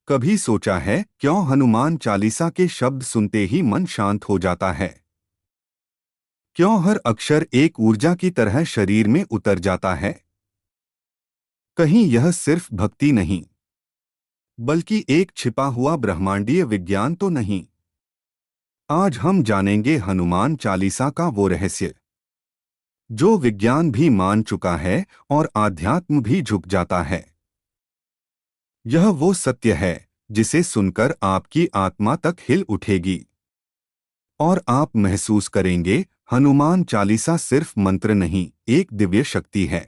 कभी सोचा है क्यों हनुमान चालीसा के शब्द सुनते ही मन शांत हो जाता है? क्यों हर अक्षर एक ऊर्जा की तरह शरीर में उतर जाता है? कहीं यह सिर्फ भक्ति नहीं, बल्कि एक छिपा हुआ ब्रह्मांडीय विज्ञान तो नहीं? आज हम जानेंगे हनुमान चालीसा का वो रहस्य जो विज्ञान भी मान चुका है और आध्यात्म भी झुक जाता है। यह वो सत्य है जिसे सुनकर आपकी आत्मा तक हिल उठेगी और आप महसूस करेंगे हनुमान चालीसा सिर्फ मंत्र नहीं, एक दिव्य शक्ति है।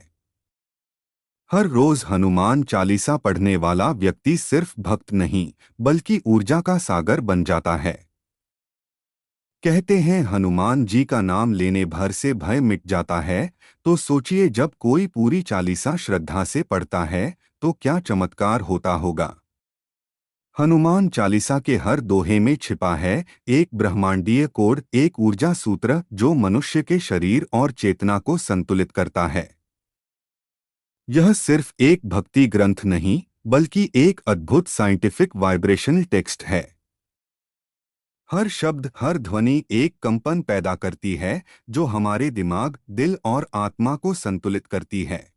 हर रोज हनुमान चालीसा पढ़ने वाला व्यक्ति सिर्फ भक्त नहीं, बल्कि ऊर्जा का सागर बन जाता है। कहते हैं हनुमान जी का नाम लेने भर से भय मिट जाता है, तो सोचिए जब कोई पूरी चालीसा श्रद्धा से पढ़ता है तो क्या चमत्कार होता होगा। हनुमान चालीसा के हर दोहे में छिपा है एक ब्रह्मांडीय कोड, एक ऊर्जा सूत्र जो मनुष्य के शरीर और चेतना को संतुलित करता है। यह सिर्फ एक भक्ति ग्रंथ नहीं, बल्कि एक अद्भुत साइंटिफिक वाइब्रेशनल टेक्स्ट है। हर शब्द, हर ध्वनि एक कंपन पैदा करती है जो हमारे दिमाग, दिल और आत्मा को संतुलित करती है।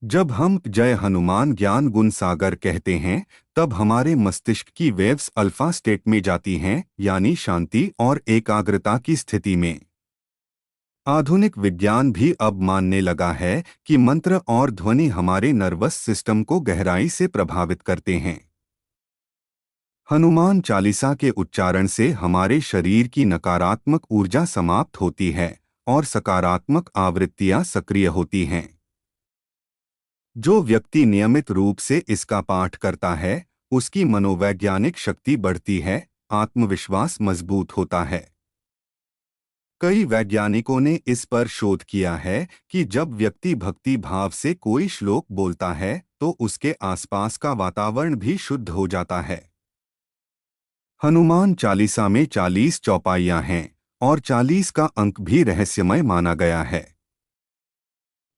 जब हम जय हनुमान ज्ञान गुण सागर कहते हैं, तब हमारे मस्तिष्क की वेव्स अल्फा स्टेट में जाती हैं, यानी शांति और एकाग्रता की स्थिति में। आधुनिक विज्ञान भी अब मानने लगा है कि मंत्र और ध्वनि हमारे नर्वस सिस्टम को गहराई से प्रभावित करते हैं। हनुमान चालीसा के उच्चारण से हमारे शरीर की नकारात्मक ऊर्जा समाप्त होती है और सकारात्मक आवृत्तियां सक्रिय होती हैं। जो व्यक्ति नियमित रूप से इसका पाठ करता है, उसकी मनोवैज्ञानिक शक्ति बढ़ती है, आत्मविश्वास मजबूत होता है। कई वैज्ञानिकों ने इस पर शोध किया है कि जब व्यक्ति भक्ति भाव से कोई श्लोक बोलता है तो उसके आसपास का वातावरण भी शुद्ध हो जाता है। हनुमान चालीसा में 40 चौपाइयां हैं और 40 का अंक भी रहस्यमय माना गया है।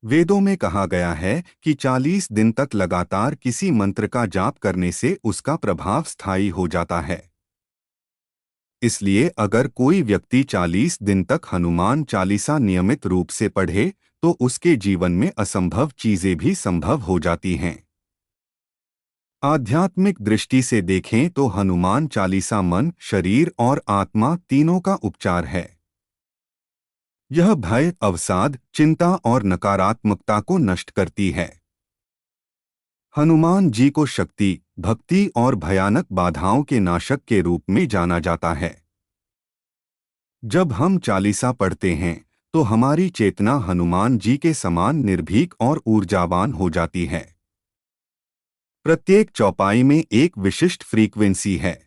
वेदों में कहा गया है कि 40 दिन तक लगातार किसी मंत्र का जाप करने से उसका प्रभाव स्थायी हो जाता है। इसलिए अगर कोई व्यक्ति 40 दिन तक हनुमान चालीसा नियमित रूप से पढ़े तो उसके जीवन में असंभव चीजें भी संभव हो जाती हैं। आध्यात्मिक दृष्टि से देखें तो हनुमान चालीसा मन, शरीर और आत्मा तीनों का उपचार है। यह भय, अवसाद, चिंता और नकारात्मकता को नष्ट करती है। हनुमान जी को शक्ति, भक्ति और भयानक बाधाओं के नाशक के रूप में जाना जाता है। जब हम चालीसा पढ़ते हैं तो हमारी चेतना हनुमान जी के समान निर्भीक और ऊर्जावान हो जाती है। प्रत्येक चौपाई में एक विशिष्ट फ्रीक्वेंसी है।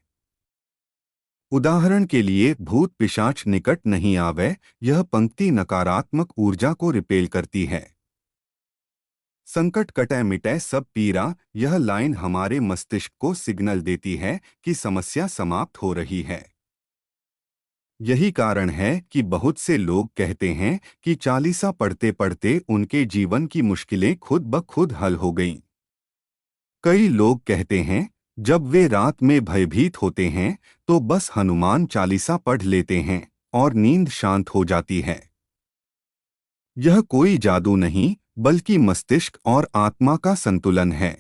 उदाहरण के लिए, भूत पिशाच निकट नहीं आवे, यह पंक्ति नकारात्मक ऊर्जा को रिपेल करती है। संकट कटै मिटै सब पीरा, यह लाइन हमारे मस्तिष्क को सिग्नल देती है कि समस्या समाप्त हो रही है। यही कारण है कि बहुत से लोग कहते हैं कि चालीसा पढ़ते पढ़ते उनके जीवन की मुश्किलें खुद ब खुद हल हो गईं। कई लोग कहते हैं जब वे रात में भयभीत होते हैं तो बस हनुमान चालीसा पढ़ लेते हैं और नींद शांत हो जाती है। यह कोई जादू नहीं, बल्कि मस्तिष्क और आत्मा का संतुलन है।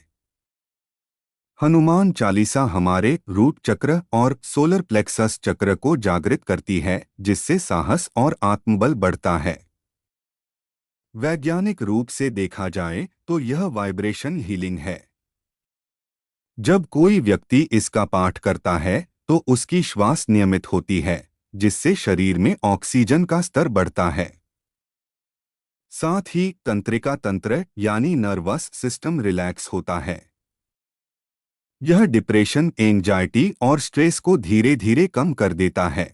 हनुमान चालीसा हमारे रूट चक्र और सोलर प्लेक्सस चक्र को जागृत करती है, जिससे साहस और आत्मबल बढ़ता है। वैज्ञानिक रूप से देखा जाए तो यह वाइब्रेशन हीलिंग है। जब कोई व्यक्ति इसका पाठ करता है तो उसकी श्वास नियमित होती है, जिससे शरीर में ऑक्सीजन का स्तर बढ़ता है। साथ ही तंत्रिका तंत्र यानी नर्वस सिस्टम रिलैक्स होता है। यह डिप्रेशन, एंजाइटी और स्ट्रेस को धीरे धीरे कम कर देता है।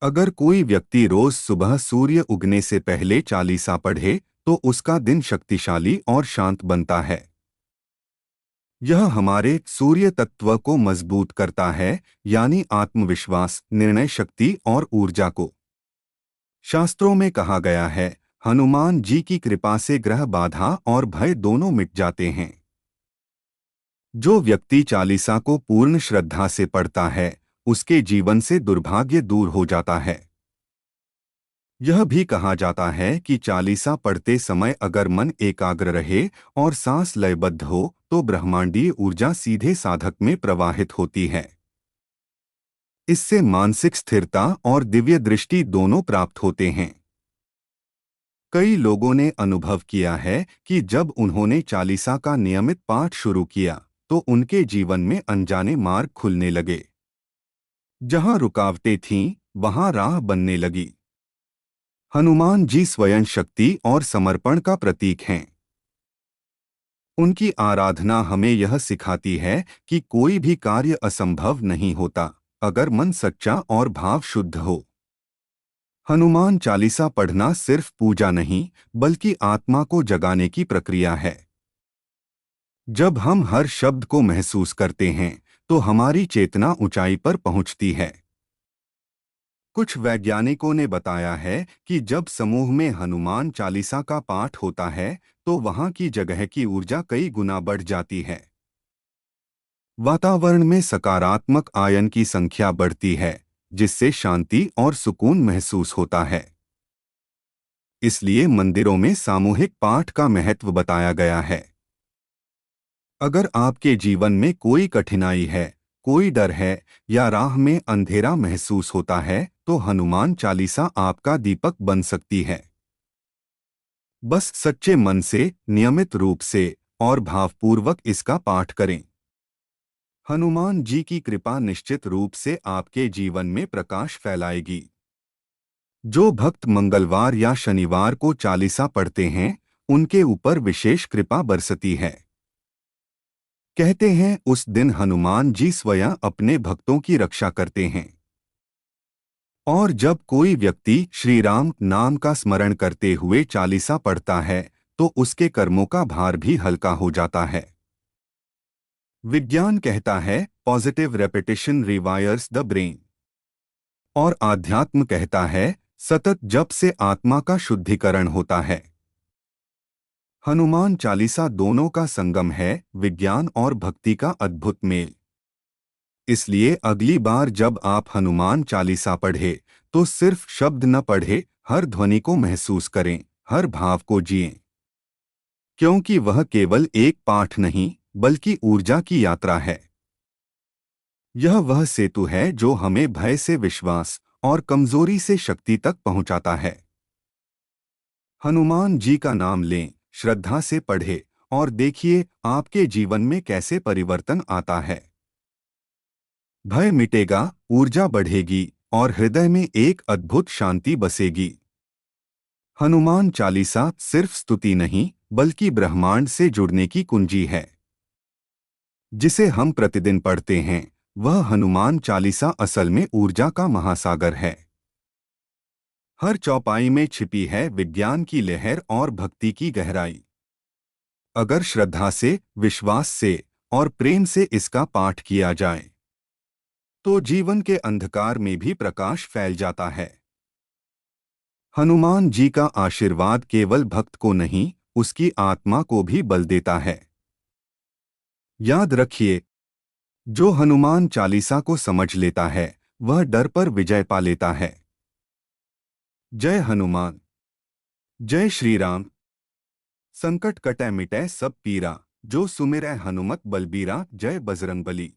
अगर कोई व्यक्ति रोज सुबह सूर्य उगने से पहले चालीसा पढ़े तो उसका दिन शक्तिशाली और शांत बनता है। यह हमारे सूर्य तत्व को मजबूत करता है, यानी आत्मविश्वास, निर्णय शक्ति और ऊर्जा को। शास्त्रों में कहा गया है हनुमान जी की कृपा से ग्रह बाधा और भय दोनों मिट जाते हैं। जो व्यक्ति चालीसा को पूर्ण श्रद्धा से पढ़ता है, उसके जीवन से दुर्भाग्य दूर हो जाता है। यह भी कहा जाता है कि चालीसा पढ़ते समय अगर मन एकाग्र रहे और सांस लयबद्ध हो तो ब्रह्मांडीय ऊर्जा सीधे साधक में प्रवाहित होती है। इससे मानसिक स्थिरता और दिव्य दृष्टि दोनों प्राप्त होते हैं। कई लोगों ने अनुभव किया है कि जब उन्होंने चालीसा का नियमित पाठ शुरू किया तो उनके जीवन में अनजाने मार्ग खुलने लगे। जहां रुकावटें थीं, वहां राह बनने लगी। हनुमान जी स्वयं शक्ति और समर्पण का प्रतीक हैं। उनकी आराधना हमें यह सिखाती है कि कोई भी कार्य असंभव नहीं होता, अगर मन सच्चा और भाव शुद्ध हो। हनुमान चालीसा पढ़ना सिर्फ पूजा नहीं, बल्कि आत्मा को जगाने की प्रक्रिया है। जब हम हर शब्द को महसूस करते हैं, तो हमारी चेतना ऊंचाई पर पहुंचती है। कुछ वैज्ञानिकों ने बताया है कि जब समूह में हनुमान चालीसा का पाठ होता है, तो वहां की जगह की ऊर्जा कई गुना बढ़ जाती है। वातावरण में सकारात्मक आयन की संख्या बढ़ती है, जिससे शांति और सुकून महसूस होता है। इसलिए मंदिरों में सामूहिक पाठ का महत्व बताया गया है। अगर आपके जीवन में कोई कठिनाई है, कोई डर है या राह में अंधेरा महसूस होता है, तो हनुमान चालीसा आपका दीपक बन सकती है। बस सच्चे मन से, नियमित रूप से और भावपूर्वक इसका पाठ करें। हनुमान जी की कृपा निश्चित रूप से आपके जीवन में प्रकाश फैलाएगी। जो भक्त मंगलवार या शनिवार को चालीसा पढ़ते हैं, उनके ऊपर विशेष कृपा बरसती है। कहते हैं उस दिन हनुमान जी स्वयं अपने भक्तों की रक्षा करते हैं। और जब कोई व्यक्ति श्री राम नाम का स्मरण करते हुए चालीसा पढ़ता है, तो उसके कर्मों का भार भी हल्का हो जाता है। विज्ञान कहता है पॉजिटिव रेपिटेशन रिवायर्स द ब्रेन, और आध्यात्म कहता है सतत जप से आत्मा का शुद्धिकरण होता है। हनुमान चालीसा दोनों का संगम है, विज्ञान और भक्ति का अद्भुत मेल। इसलिए अगली बार जब आप हनुमान चालीसा पढ़े, तो सिर्फ शब्द न पढ़े, हर ध्वनि को महसूस करें, हर भाव को जिएं। क्योंकि वह केवल एक पाठ नहीं, बल्कि ऊर्जा की यात्रा है। यह वह सेतु है जो हमें भय से विश्वास और कमजोरी से शक्ति तक पहुंचाता है। हनुमान जी का नाम लें, श्रद्धा से पढ़े और देखिए आपके जीवन में कैसे परिवर्तन आता है। भय मिटेगा, ऊर्जा बढ़ेगी और हृदय में एक अद्भुत शांति बसेगी। हनुमान चालीसा सिर्फ स्तुति नहीं, बल्कि ब्रह्मांड से जुड़ने की कुंजी है। जिसे हम प्रतिदिन पढ़ते हैं, वह हनुमान चालीसा असल में ऊर्जा का महासागर है। हर चौपाई में छिपी है विज्ञान की लहर और भक्ति की गहराई। अगर श्रद्धा से, विश्वास से और प्रेम से इसका पाठ किया जाए, तो जीवन के अंधकार में भी प्रकाश फैल जाता है। हनुमान जी का आशीर्वाद केवल भक्त को नहीं, उसकी आत्मा को भी बल देता है। याद रखिए, जो हनुमान चालीसा को समझ लेता है, वह डर पर विजय पा लेता है। जय हनुमान। जय श्री राम। संकट कटै मिटै सब पीरा, जो सुमिरै हनुमत बलबीरा। जय बजरंगबली।